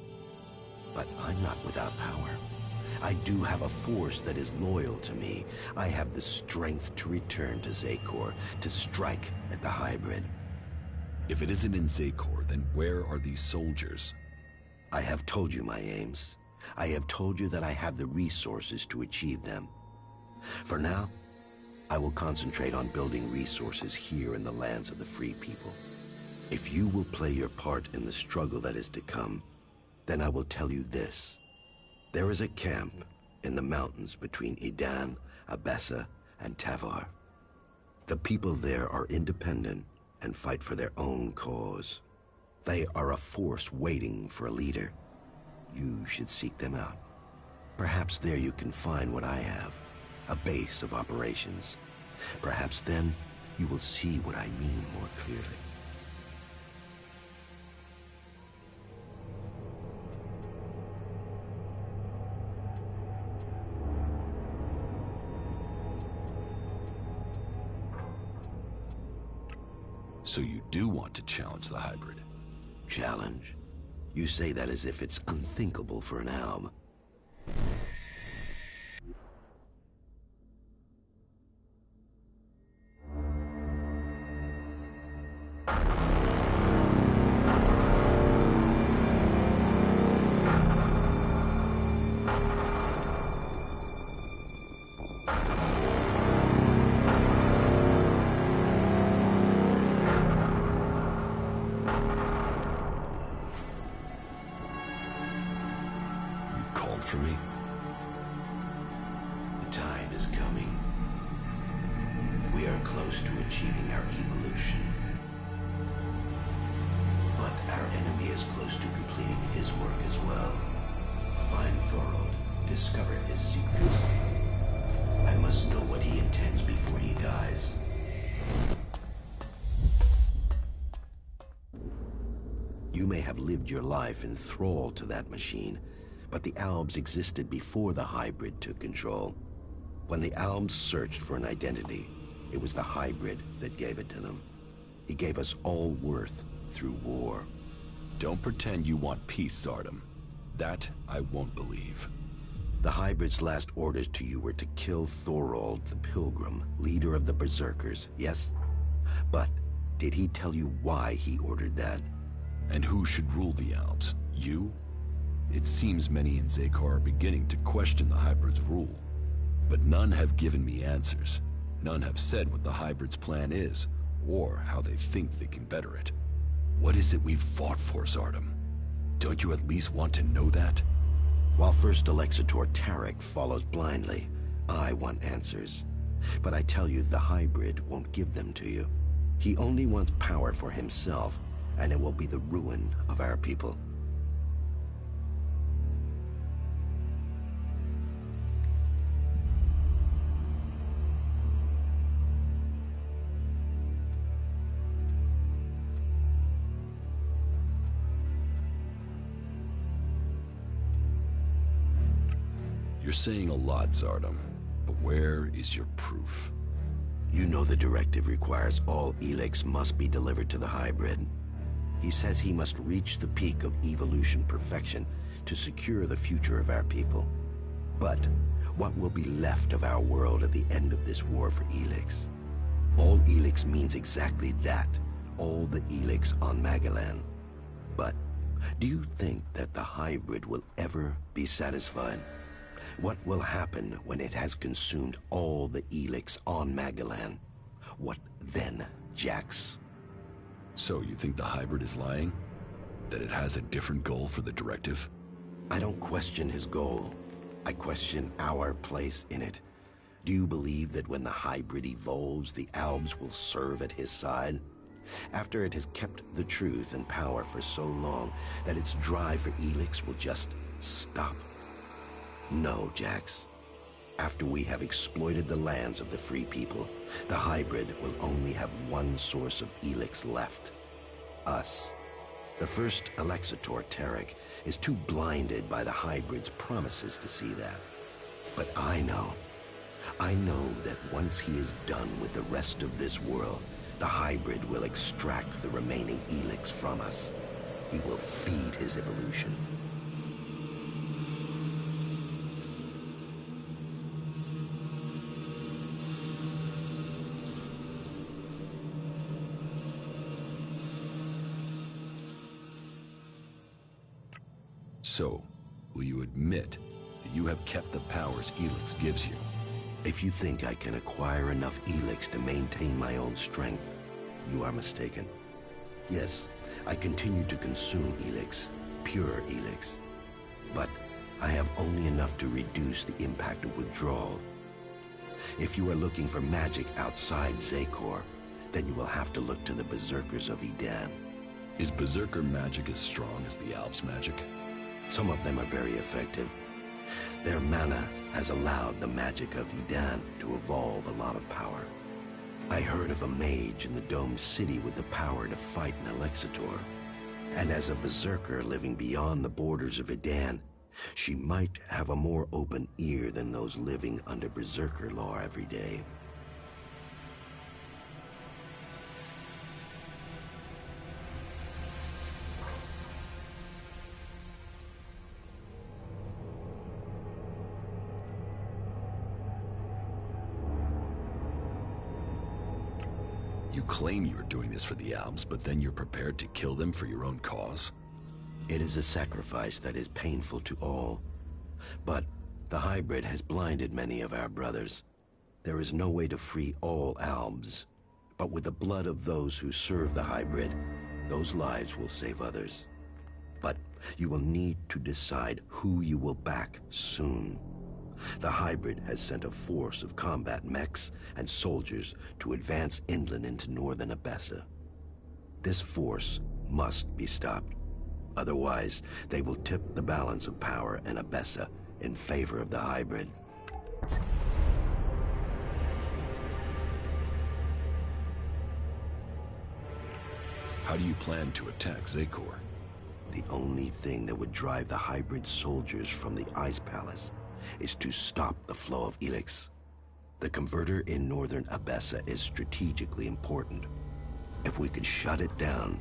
But I'm not without power. I do have a force that is loyal to me. I have the strength to return to Zakor, to strike at the hybrid. If it isn't in Zakor, then where are these soldiers? I have told you my aims. I have told you that I have the resources to achieve them. For now, I will concentrate on building resources here in the lands of the Free People. If you will play your part in the struggle that is to come, then I will tell you this. There is a camp in the mountains between Idan, Abessa, and Tavar. The people there are independent and fight for their own cause. They are a force waiting for a leader. You should seek them out. Perhaps there you can find what I have, a base of operations. Perhaps then you will see what I mean more clearly. So you do want to challenge the hybrid? Challenge? You say that as if it's unthinkable for an alb. For me? The time is coming. We are close to achieving our evolution. But our enemy is close to completing his work as well. Find Thorold, discover his secrets. I must know what he intends before he dies. You may have lived your life in thrall to that machine, but the Albs existed before the hybrid took control. When the Albs searched for an identity, it was the hybrid that gave it to them. He gave us all worth through war. Don't pretend you want peace, Zardom. That I won't believe. The hybrid's last orders to you were to kill Thorold the Pilgrim, leader of the Berserkers, yes? But did he tell you why he ordered that? And who should rule the Albs? You? It seems many in Zakor are beginning to question the hybrid's rule. But none have given me answers. None have said what the hybrid's plan is, or how they think they can better it. What is it we've fought for, Zardom? Don't you at least want to know that? While First Alexator Tarek follows blindly, I want answers. But I tell you, the hybrid won't give them to you. He only wants power for himself, and it will be the ruin of our people. You're saying a lot, Zardom, but where is your proof? You know the directive requires all Elex must be delivered to the hybrid. He says he must reach the peak of evolution perfection to secure the future of our people. But what will be left of our world at the end of this war for Elex? All Elex means exactly that, all the Elex on Magellan. But do you think that the hybrid will ever be satisfied? What will happen when it has consumed all the Elex on Magellan? What then, Jax? So you think the hybrid is lying? That it has a different goal for the directive? I don't question his goal. I question our place in it. Do you believe that when the hybrid evolves, the Albs will serve at his side? After it has kept the truth and power for so long that its drive for Elex will just stop? No, Jax. After we have exploited the lands of the free people, the hybrid will only have one source of Elex left. Us. The first Alexator Tarek is too blinded by the hybrid's promises to see that. But I know that once he is done with the rest of this world, the hybrid will extract the remaining Elex from us. He will feed his evolution. So, will you admit that you have kept the powers Elex gives you? If you think I can acquire enough Elex to maintain my own strength, you are mistaken. Yes, I continue to consume Elex, pure Elex. But I have only enough to reduce the impact of withdrawal. If you are looking for magic outside Zakor, then you will have to look to the Berserkers of Edan. Is Berserker magic as strong as the Albs magic? Some of them are very effective. Their mana has allowed the magic of Edan to evolve a lot of power. I heard of a mage in the domed city with the power to fight an Alexator. And as a berserker living beyond the borders of Edan, she might have a more open ear than those living under berserker law every day. You claim you're doing this for the Albs, but then you're prepared to kill them for your own cause? It is a sacrifice that is painful to all. But the hybrid has blinded many of our brothers. There is no way to free all Albs. But with the blood of those who serve the hybrid, those lives will save others. But you will need to decide who you will back soon. The hybrid has sent a force of combat mechs and soldiers to advance inland into northern Abessa. This force must be stopped. Otherwise, they will tip the balance of power in Abessa in favor of the hybrid. How do you plan to attack Zakor? The only thing that would drive the hybrid soldiers from the Ice Palace is to stop the flow of Elex. The converter in northern Abessa is strategically important. If we could shut it down,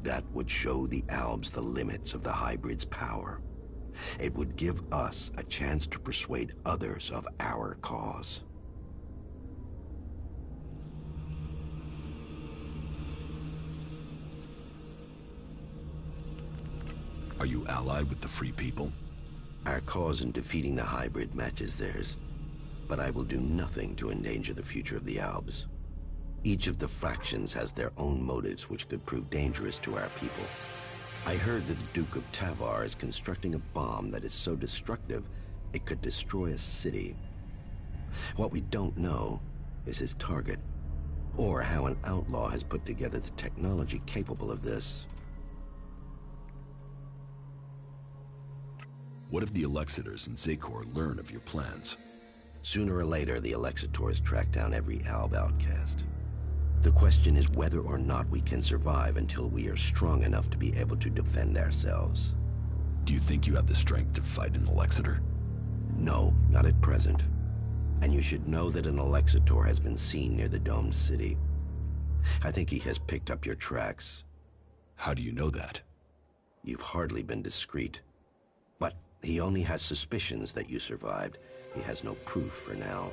that would show the Albs the limits of the hybrid's power. It would give us a chance to persuade others of our cause. Are you allied with the Free People? Our cause in defeating the hybrid matches theirs, but I will do nothing to endanger the future of the Albs. Each of the factions has their own motives which could prove dangerous to our people. I heard that the Duke of Tavar is constructing a bomb that is so destructive it could destroy a city. What we don't know is his target, or how an outlaw has put together the technology capable of this. What if the Alexiters and Zakor learn of your plans? Sooner or later, the Alexitors track down every Alb outcast. The question is whether or not we can survive until we are strong enough to be able to defend ourselves. Do you think you have the strength to fight an Alexiter? No, not at present. And you should know that an Alexitor has been seen near the domed city. I think he has picked up your tracks. How do you know that? You've hardly been discreet. But he only has suspicions that you survived. He has no proof for now.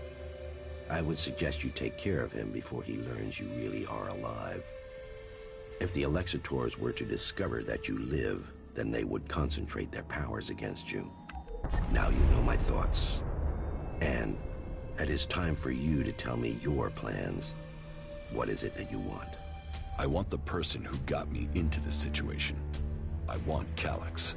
I would suggest you take care of him before he learns you really are alive. If the Alexitors were to discover that you live, then they would concentrate their powers against you. Now you know my thoughts. And it is time for you to tell me your plans. What is it that you want? I want the person who got me into this situation. I want Calyx.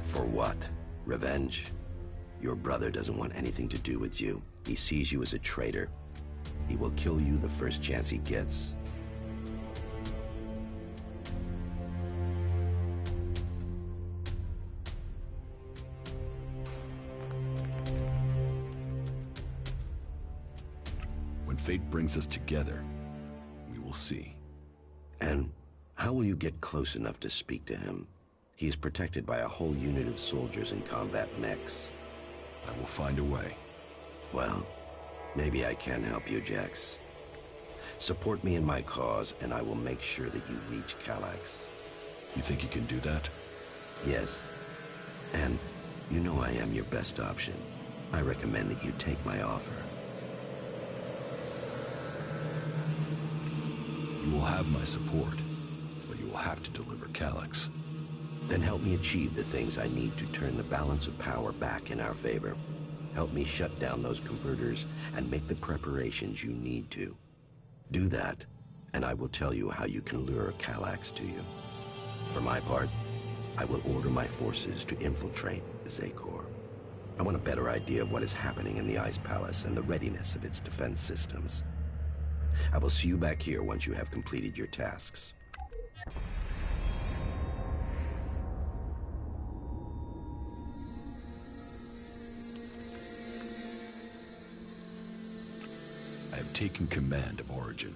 For what? Revenge? Your brother doesn't want anything to do with you. He sees you as a traitor. He will kill you the first chance he gets. When fate brings us together, we will see. And how will you get close enough to speak to him? He is protected by a whole unit of soldiers in combat mechs. I will find a way. Well, maybe I can help you, Jax. Support me in my cause, and I will make sure that you reach Calyx. You think you can do that? Yes. And you know I am your best option. I recommend that you take my offer. You will have my support, but you will have to deliver Calyx. Then help me achieve the things I need to turn the balance of power back in our favor. Help me shut down those converters and make the preparations you need to. Do that, and I will tell you how you can lure Calyx to you. For my part, I will order my forces to infiltrate Zakor. I want a better idea of what is happening in the Ice Palace and the readiness of its defense systems. I will see you back here once you have completed your tasks. I have taken command of Origin.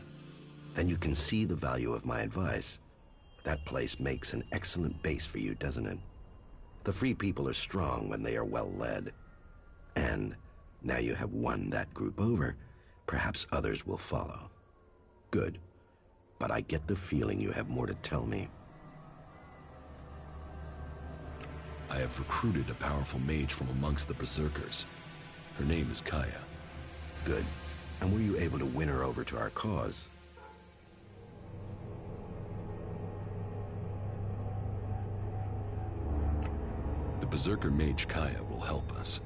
Then you can see the value of my advice. That place makes an excellent base for you, doesn't it? The Free People are strong when they are well led. And now you have won that group over, perhaps others will follow. Good. But I get the feeling you have more to tell me. I have recruited a powerful mage from amongst the Berserkers. Her name is Kaya. Good. And were you able to win her over to our cause? The Berserker mage Kaya will help us.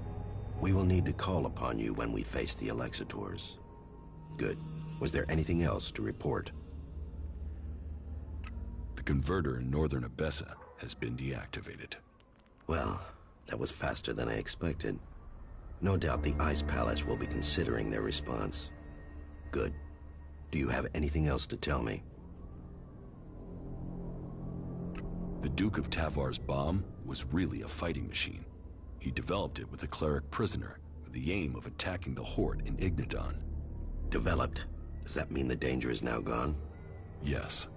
We will need to call upon you when we face the Alexitors. Good. Was there anything else to report? The converter in northern Abessa has been deactivated. Well, that was faster than I expected. No doubt the Ice Palace will be considering their response. Good. Do you have anything else to tell me? The Duke of Tavar's bomb was really a fighting machine. He developed it with a cleric prisoner with with the aim of attacking the Horde in Ignadon. Developed. Does that mean the danger is now gone? Yes.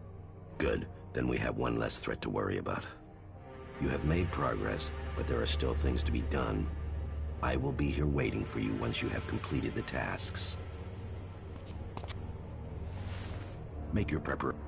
Good. Then we have one less threat to worry about. You have made progress, but there are still things to be done. I will be here waiting for you once you have completed the tasks. Make your preparations.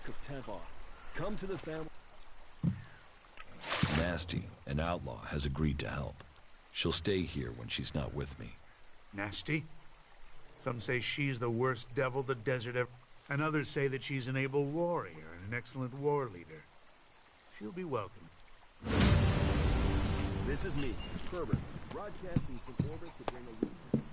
Of Tevar. Come to the family. Nasty, an outlaw, has agreed to help. She'll stay here when she's not with me. Nasty? Some say she's the worst devil the desert ever... And others say that she's an able warrior and an excellent war leader. She'll be welcome. This is me, Herbert, broadcasting from orbit to bring a...